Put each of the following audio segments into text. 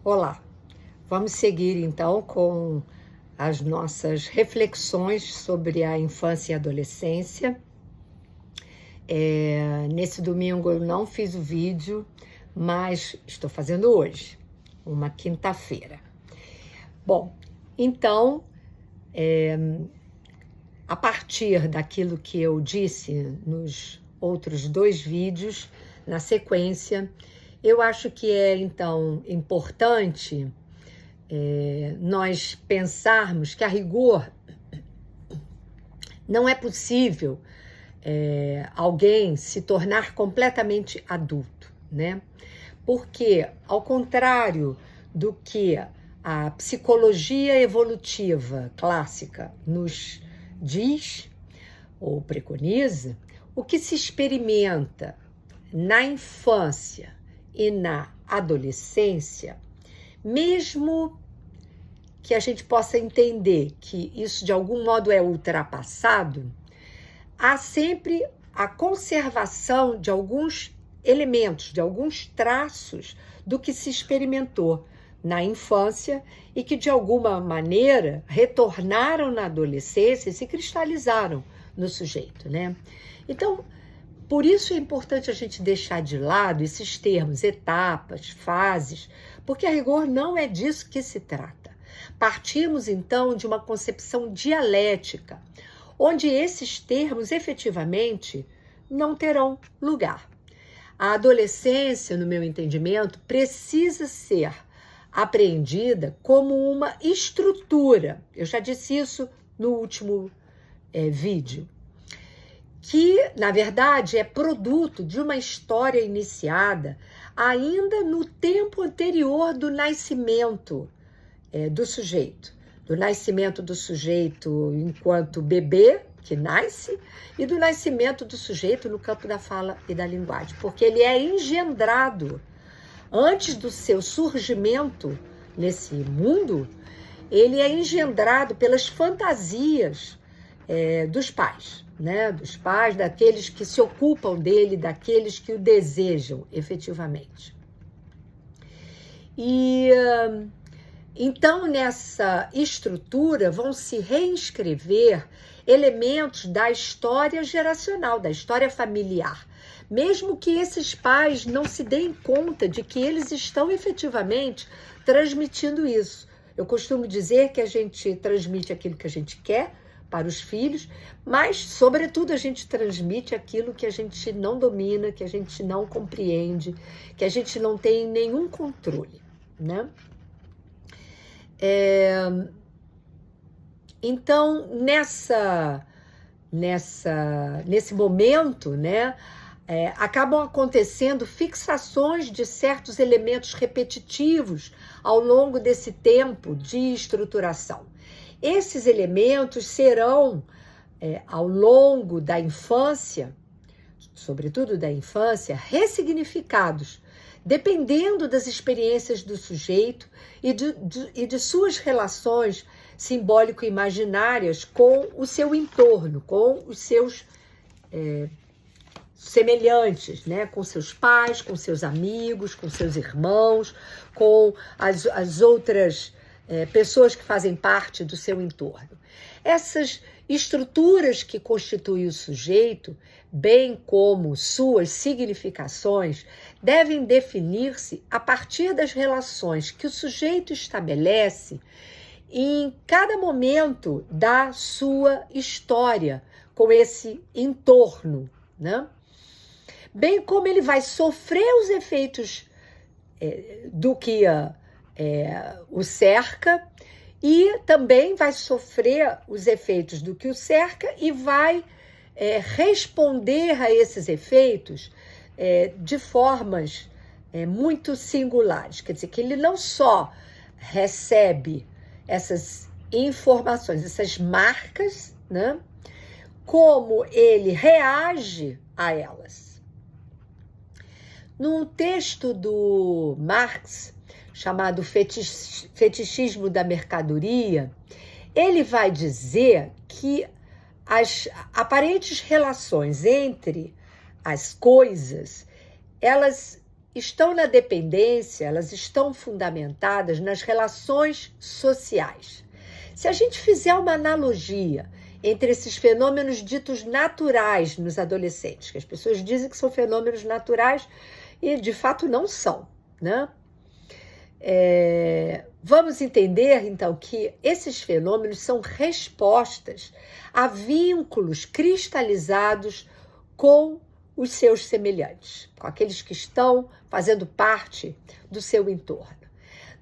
Olá, vamos seguir então com as nossas reflexões sobre a infância e adolescência. Nesse domingo eu não fiz o vídeo, mas estou fazendo hoje, uma quinta-feira. Bom, então, a partir daquilo que eu disse nos outros 2 vídeos, na sequência, eu acho que é então importante nós pensarmos que, a rigor, não é possível alguém se tornar completamente adulto, né? Porque, ao contrário do que a psicologia evolutiva clássica nos diz ou preconiza, o que se experimenta na infância e na adolescência, mesmo que a gente possa entender que isso de algum modo é ultrapassado, há sempre a conservação de alguns elementos, de alguns traços do que se experimentou na infância e que de alguma maneira retornaram na adolescência e se cristalizaram no sujeito, né? Então, por isso é importante a gente deixar de lado esses termos, etapas, fases, porque a rigor não é disso que se trata. Partimos então de uma concepção dialética, onde esses termos efetivamente não terão lugar. A adolescência, no meu entendimento, precisa ser apreendida como uma estrutura. Eu já disse isso no último vídeo. Que, na verdade, é produto de uma história iniciada ainda no tempo anterior do nascimento do sujeito. Do nascimento do sujeito enquanto bebê, que nasce, e do nascimento do sujeito no campo da fala e da linguagem. Porque ele é engendrado antes do seu surgimento nesse mundo, ele é engendrado pelas fantasias dos pais, né? Dos pais, daqueles que se ocupam dele, daqueles que o desejam efetivamente. E então, nessa estrutura, vão se reescrever elementos da história geracional, da história familiar, mesmo que esses pais não se deem conta de que eles estão efetivamente transmitindo isso. Eu costumo dizer que a gente transmite aquilo que a gente quer para os filhos, mas, sobretudo, a gente transmite aquilo que a gente não domina, que a gente não compreende, que a gente não tem nenhum controle, né? Então, nesse momento, né, acabam acontecendo fixações de certos elementos repetitivos ao longo desse tempo de estruturação. Esses elementos serão, ao longo da infância, sobretudo da infância, ressignificados, dependendo das experiências do sujeito e de suas relações simbólico-imaginárias com o seu entorno, com os seus semelhantes, né? Com seus pais, com seus amigos, com seus irmãos, com as outras pessoas que fazem parte do seu entorno. Essas estruturas que constituem o sujeito, bem como suas significações, devem definir-se a partir das relações que o sujeito estabelece em cada momento da sua história com esse entorno, né? Bem como ele vai sofrer os efeitos do que o cerca, e também vai sofrer os efeitos do que o cerca e vai responder a esses efeitos de formas muito singulares. Quer dizer, que ele não só recebe essas informações, essas marcas, né, como ele reage a elas. Num texto do Marx, chamado Fetichismo da Mercadoria, ele vai dizer que as aparentes relações entre as coisas, elas estão na dependência, elas estão fundamentadas nas relações sociais. Se a gente fizer uma analogia entre esses fenômenos ditos naturais nos adolescentes, que as pessoas dizem que são fenômenos naturais e de fato não são, né? Vamos entender, então, que esses fenômenos são respostas a vínculos cristalizados com os seus semelhantes, com aqueles que estão fazendo parte do seu entorno.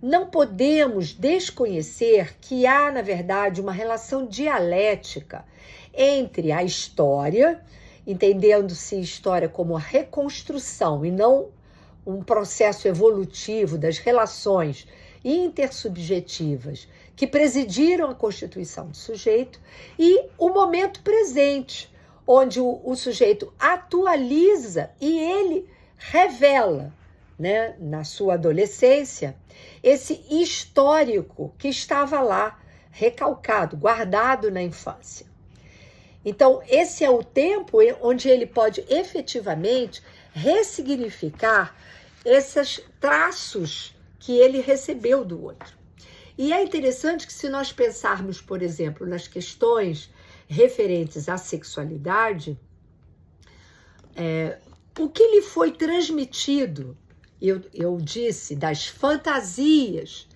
Não podemos desconhecer que há, na verdade, uma relação dialética entre a história, entendendo-se história como a reconstrução e não um processo evolutivo das relações intersubjetivas que presidiram a constituição do sujeito, e o momento presente, onde o sujeito atualiza e ele revela, né, na sua adolescência, esse histórico que estava lá, recalcado, guardado na infância. Então, esse é o tempo onde ele pode efetivamente ressignificar esses traços que ele recebeu do outro. E é interessante que, se nós pensarmos, por exemplo, nas questões referentes à sexualidade, o que lhe foi transmitido, eu disse, das fantasias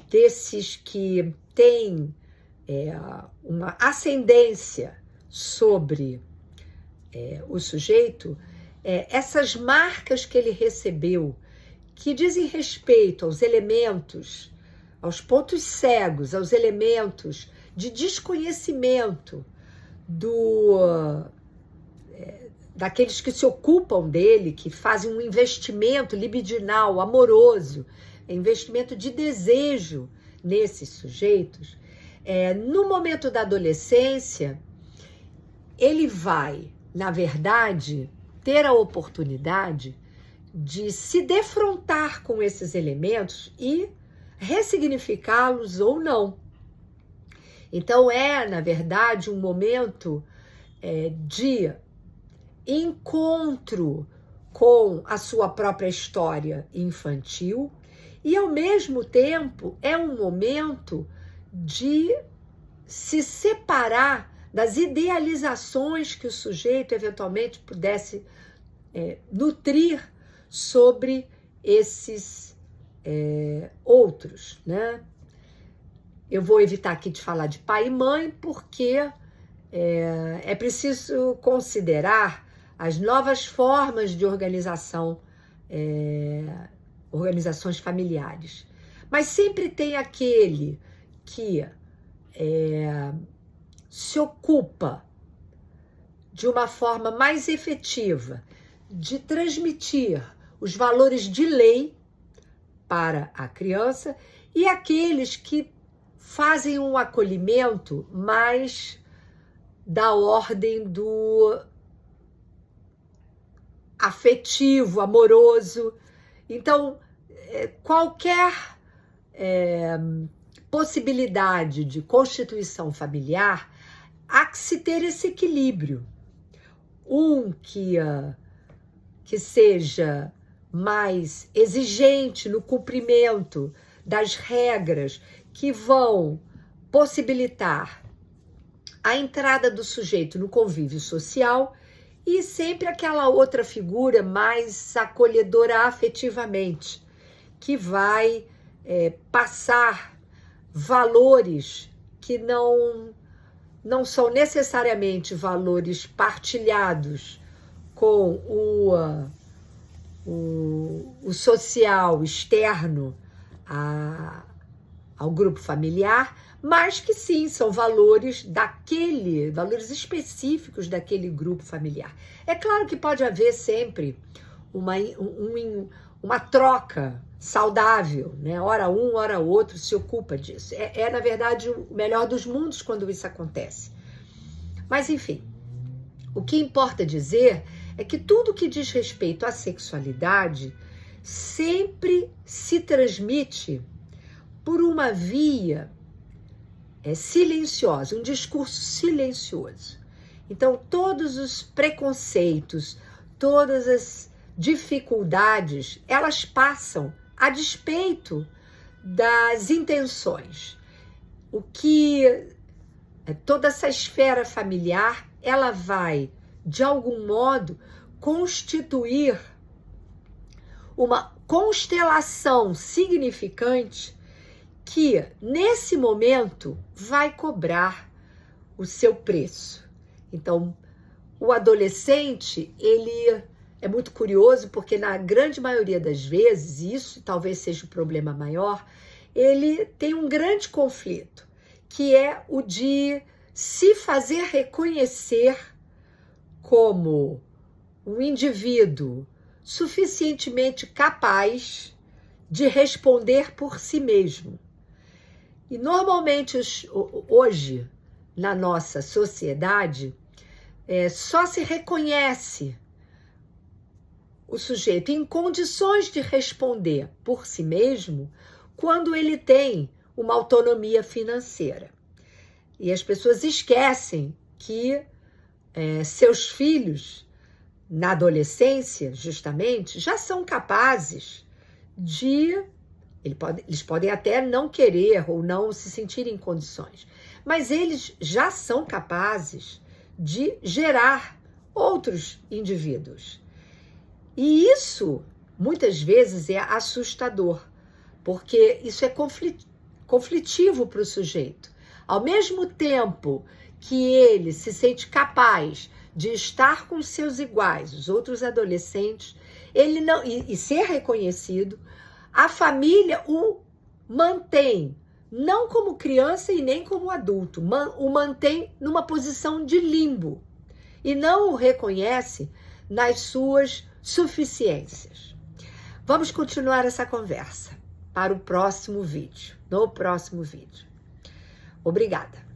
desses que têm uma ascendência sobre o sujeito, essas marcas que ele recebeu, que dizem respeito aos elementos, aos pontos cegos, aos elementos de desconhecimento daqueles que se ocupam dele, que fazem um investimento libidinal, amoroso, investimento de desejo nesses sujeitos. No momento da adolescência, ele vai, na verdade, ter a oportunidade de se defrontar com esses elementos e ressignificá-los ou não. Então, na verdade, um momento de encontro com a sua própria história infantil e, ao mesmo tempo, é um momento de se separar das idealizações que o sujeito eventualmente pudesse nutrir sobre esses outros, né? Eu vou evitar aqui de falar de pai e mãe, porque é preciso considerar as novas formas de organização, organizações familiares. Mas sempre tem aquele que se ocupa de uma forma mais efetiva de transmitir os valores de lei para a criança, e aqueles que fazem um acolhimento mais da ordem do afetivo, amoroso. Então, qualquer possibilidade de constituição familiar, há que se ter esse equilíbrio. Que seja mais exigente no cumprimento das regras que vão possibilitar a entrada do sujeito no convívio social, e sempre aquela outra figura mais acolhedora afetivamente, que vai passar valores que não são necessariamente valores partilhados com o social externo ao grupo familiar, mas que sim, são valores valores específicos daquele grupo familiar. É claro que pode haver sempre uma troca saudável, né? Ora um, ora outro se ocupa disso. Na verdade, o melhor dos mundos quando isso acontece. Mas, enfim, o que importa dizer é que tudo que diz respeito à sexualidade sempre se transmite por uma via silenciosa, um discurso silencioso. Então, todos os preconceitos, todas as dificuldades, elas passam a despeito das intenções. O que toda essa esfera familiar, ela vai, de algum modo, constituir uma constelação significante que, nesse momento, vai cobrar o seu preço. Então, o adolescente, ele é muito curioso porque, na grande maioria das vezes, e isso talvez seja o problema maior, ele tem um grande conflito, que é o de se fazer reconhecer como um indivíduo suficientemente capaz de responder por si mesmo. E normalmente hoje, na nossa sociedade, só se reconhece o sujeito em condições de responder por si mesmo quando ele tem uma autonomia financeira. E as pessoas esquecem que seus filhos, na adolescência, justamente, já são capazes de... Eles podem até não querer ou não se sentir em condições, mas eles já são capazes de gerar outros indivíduos. E isso, muitas vezes, é assustador, porque isso é conflitivo para o sujeito. Ao mesmo tempo que ele se sente capaz de estar com seus iguais, os outros adolescentes, ele não, e ser reconhecido, a família o mantém, não como criança e nem como adulto, o mantém numa posição de limbo e não o reconhece nas suas suficiências. Vamos continuar essa conversa para o próximo vídeo, no próximo vídeo. Obrigada.